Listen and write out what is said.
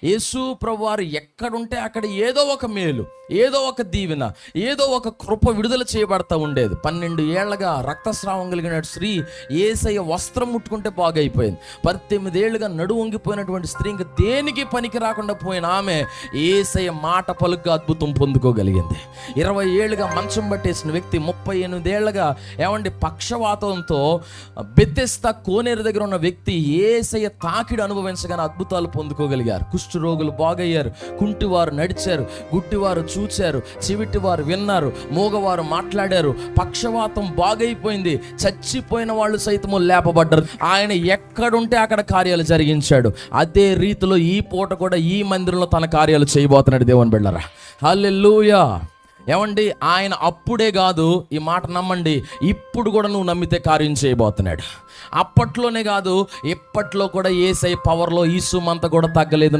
యేసు ప్రభువారు ఎక్కడుంటే అక్కడ ఏదో ఒక మేలు, ఏదో ఒక దీవెన, ఏదో ఒక కృప విడుదల చేయబడతా ఉండేది. 12 ఏళ్లుగా రక్తస్రావం కలిగిన స్త్రీ యేసయ్య వస్త్రం ముట్టుకుంటే బాగైపోయింది. 18 ఏళ్లుగా నడుము వంగిపోయినటువంటి స్త్రీ ఇంకా దేనికి పనికి రాకుండా పోయిన ఆమె యేసయ్య మాట పలుగ్గా అద్భుతం పొందుకోగలిగింది. 20 ఏళ్లుగా మంచం పట్టేసిన వ్యక్తి 38 ఏళ్లుగా పక్షవాతంతో బెతెస్దా కోనేరు దగ్గర ఉన్న వ్యక్తి యేసయ్య తాకిడి అనుభవించగానే అద్భుతాలు పొందుకోగలిగారు. కుష్ఠరోగులు బాగయ్యారు, కుంటివారు నడిచారు, గుడ్డివారు చూచారు, చెవిటివారు విన్నారు, మూగవారు మాట్లాడారు, పక్షవాతం బాగైపోయింది, చచ్చిపోయిన వాళ్ళు సైతము లేపబడ్డారు. ఆయన ఎక్కడుంటే అక్కడ కార్యాలు జరిగించాడు. అదే రీతిలో ఈ పూట కూడా ఈ మందిరంలో తన కార్యాలు చేయబోతున్నాడు దేవుని బిడ్డలారా. హల్లెలూయా. ఆయన అప్పుడే కాదు, ఈ మాట నమ్మండి, ఇప్పుడు కూడా నువ్వు నమ్మితే కార్యం చేయబోతున్నాడు. అప్పట్లోనే కాదు, ఇప్పట్లో కూడా యేసయ్య పవర్లో ఈ సుమంత కూడా తగ్గలేదు.